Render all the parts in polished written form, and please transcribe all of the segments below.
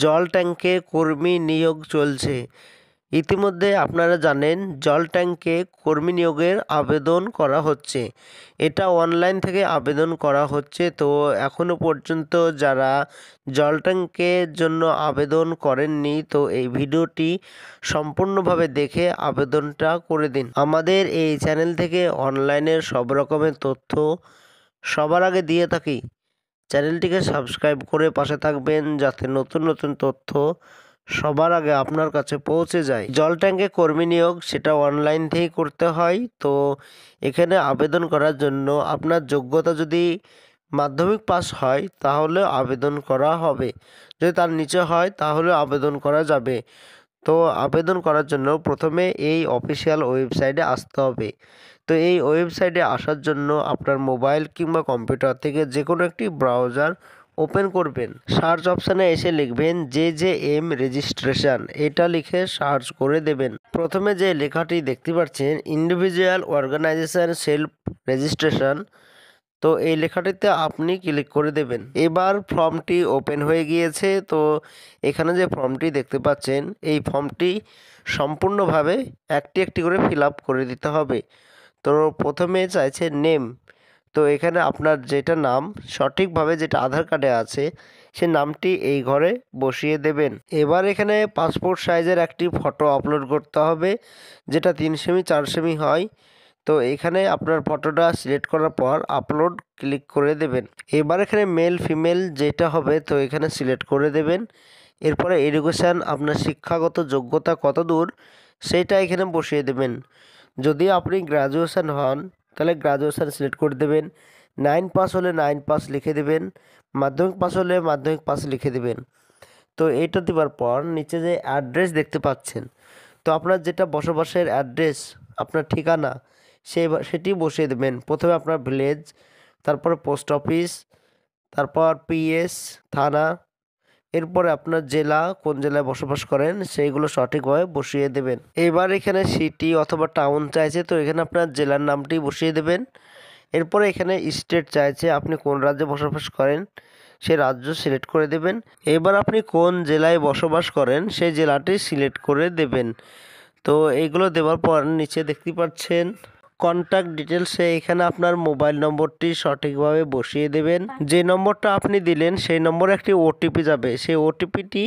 জল ট্যাঙ্কে কর্মী নিয়োগ চলছে। ইতিমধ্যে আপনারা জানেন জল ট্যাঙ্কে কর্মী নিয়োগের আবেদন করা হচ্ছে। এটা অনলাইন থেকে আবেদন করা হচ্ছে। তো এখনও পর্যন্ত যারা জল ট্যাঙ্কের জন্য আবেদন করেননি, তো এই ভিডিওটি সম্পূর্ণভাবে দেখে আবেদনটা করে দিন। আমাদের এই চ্যানেল থেকে অনলাইনের সব রকমের তথ্য সবার আগে দিয়ে থাকি। চ্যানেলটিকে সাবস্ক্রাইব করে পাশে থাকবেন যাতে নতুন নতুন তথ্য সবার আগে আপনার কাছে পৌঁছে যায়। জল ট্যাঙ্কে কর্মী নিয়োগ সেটা অনলাইন থেকেই করতে হয়। তো এখানে আবেদন করার জন্য আপনার যোগ্যতা যদি মাধ্যমিক পাস হয় তাহলে আবেদন করা হবে, যদি তার নিচে হয় তাহলে আবেদন করা যাবে। তো আবেদন করার জন্য প্রথমে এই অফিসিয়াল ওয়েবসাইটে আসতে হবে। তো এই ওয়েবসাইটে আসার জন্য আপনার মোবাইল কিংবা কম্পিউটার থেকে যে কোনো একটি ব্রাউজার ওপেন করবেন। সার্চ অপশানে এসে লিখবেন JJM রেজিস্ট্রেশন, এটা লিখে সার্চ করে দেবেন। প্রথমে যে লেখাটি দেখতে পাচ্ছেন ইন্ডিভিজুয়াল অর্গানাইজেশন সেলফ রেজিস্ট্রেশন, তো এই লেখাটিতে আপনি ক্লিক করে দেবেন। এবার ফর্মটি ওপেন হয়ে গিয়েছে। তো এখানে যে ফর্মটি দেখতে পাচ্ছেন এই ফর্মটি সম্পূর্ণভাবে একটি একটি করে ফিল আপ করে দিতে হবে। তো প্রথমে চাইছে নেম, তো এখানে আপনার যেটা নাম সঠিকভাবে যেটা আধার কার্ডে আছে সে নামটি এই ঘরে বসিয়ে দেবেন। এবার এখানে পাসপোর্ট সাইজের একটি ফটো আপলোড করতে হবে, যেটা 3 সেমি 4 সেমি হয়। তো এখানে আপনার ফটোটা সিলেক্ট করার পর আপলোড ক্লিক করে দেবেন। এবার এখানে মেল ফিমেল যেটা হবে তো এখানে সিলেক্ট করে দেবেন। এরপরে এডুকেশান, আপনার শিক্ষাগত যোগ্যতা কত দূর সেটা এখানে বসিয়ে দেবেন। যদি আপনি গ্র্যাজুয়েশন হন তাহলে গ্র্যাজুয়েশন সিলেক্ট করে দেবেন। 9 পাস হলে 9 পাস লিখে দেবেন। মাধ্যমিক পাস হলে মাধ্যমিক পাস লিখে দেবেন। তো এইটা দেওয়ার পর নিচে যে অ্যাড্রেস দেখতে পাচ্ছেন, তো আপনার যেটা বসবাসের অ্যাড্রেস, আপনার ঠিকানা সেটি বসিয়ে দেবেন। প্রথমে আপনার ভিলেজ, তারপরে পোস্ট অফিস, তারপর PS থানা, এরপরে আপনার জেলা, কোন জেলায় বসবাস করেন সেইগুলো সঠিকভাবে বসিয়ে দেবেন। এবার এখানে সিটি অথবা টাউন চাইছে, তো এখানে আপনার জেলার নামটি বসিয়ে দেবেন। এরপরে এখানে স্টেট চাইছে, আপনি কোন রাজ্যে বসবাস করেন সে রাজ্য সিলেক্ট করে দেবেন। এবার আপনি কোন জেলায় বসবাস করেন সেই জেলাটি সিলেক্ট করে দেবেন। তো এইগুলো দেওয়ার পর নিচে দেখতে পাচ্ছেন কন্ট্যাক্ট ডিটেলসে এখানে আপনার মোবাইল নম্বরটি সঠিকভাবে বসিয়ে দেবেন। যে নম্বরটা আপনি দিলেন সেই নম্বরে একটি OTP যাবে, সেই OTPটি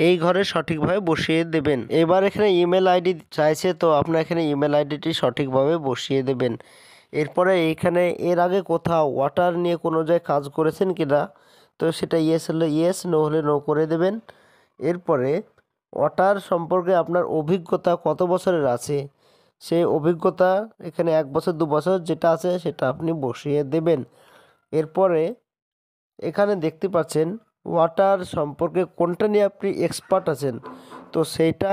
এই ঘরে সঠিকভাবে বসিয়ে দেবেন। এবার এখানে ইমেল আইডি চাইছে, তো আপনার এখানে ইমেল আইডিটি সঠিকভাবে বসিয়ে দেবেন। এরপরে এইখানে এর আগে কোথাও ওয়াটার নিয়ে কোনো জায়গায় কাজ করেছেন কি না, তো সেটা ইয়েস হলে ইয়েস, নো হলে নো করে দেবেন। এরপরে ওয়াটার সম্পর্কে আপনার অভিজ্ঞতা কত বছরের আছে সেই অভিজ্ঞতা এখানে 1 বছর 2 বছর যেটা আছে সেটা আপনি বসিয়ে দেবেন। এরপরে এখানে দেখতে পাচ্ছেন ওয়াটার সম্পর্কে কোনটা নিয়ে আপনি এক্সপার্ট আছেন, তো সেইটা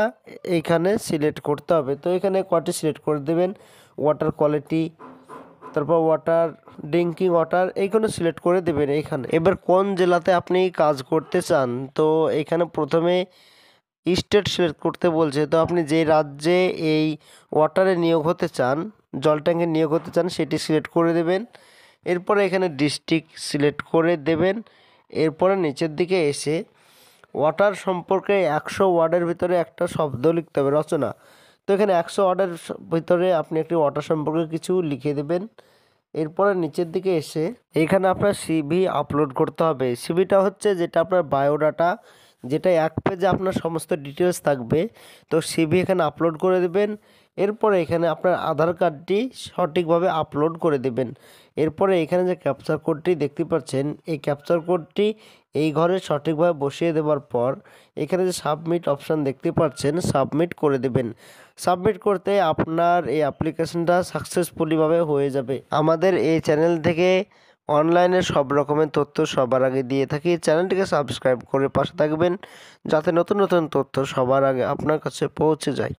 এইখানে সিলেক্ট করতে হবে। তো এখানে কয়টি সিলেক্ট করে দেবেন, ওয়াটার কোয়ালিটি, তারপর ওয়াটার ড্রিঙ্কিং ওয়াটার, এইখানে সিলেক্ট করে দেবেন এইখানে। এবার কোন জেলাতে আপনি কাজ করতে চান, তো এখানে প্রথমে স্টেট সিলেক্ট করতে বলছে। তো আপনি যে রাজ্যে এই ওয়াটারে নিয়োগ হতে চান, জল ট্যাঙ্কে নিয়োগ হতে চান সেটি সিলেক্ট করে দেবেন। এরপরে এখানে ডিস্ট্রিক্ট সিলেক্ট করে দেবেন। এরপরে নিচের দিকে এসে ওয়াটার সম্পর্কে 100 ওয়ার্ডের ভিতরে একটা শব্দ লিখতে হবে, রচনা। তো এখানে 100 ওয়ার্ডের ভিতরে আপনি একটি ওয়াটার সম্পর্কে কিছু লিখে দেবেন। এরপরে নিচের দিকে এসে এখানে আপনার CV আপলোড করতে হবে। CVটা হচ্ছে যেটা আপনার বায়োডাটা, যেটা 1 পেজে আপনার সমস্ত ডিটেলস থাকবে। তো CV এখানে আপলোড করে দেবেন। এরপরে এখানে আপনার আধার কার্ডটি সঠিকভাবে আপলোড করে দেবেন। এরপরে এখানে যে ক্যাপচার কোডটি দেখতে পাচ্ছেন এই ক্যাপচার কোডটি এই ঘরে সঠিকভাবে বসিয়ে দেওয়ার পর এখানে যে সাবমিট অপশান দেখতে পাচ্ছেন সাবমিট করে দেবেন। সাবমিট করতে আপনার এই অ্যাপ্লিকেশনটা সাকসেসফুলিভাবে হয়ে যাবে। আমাদের এই চ্যানেল থেকে অনলাইনের সব রকমের তথ্য সবার আগে দিয়ে থাকি। চ্যানেলটিকে সাবস্ক্রাইব করে পাশে থাকবেন যাতে নতুন নতুন তথ্য সবার আগে আপনার কাছে পৌঁছে যায়।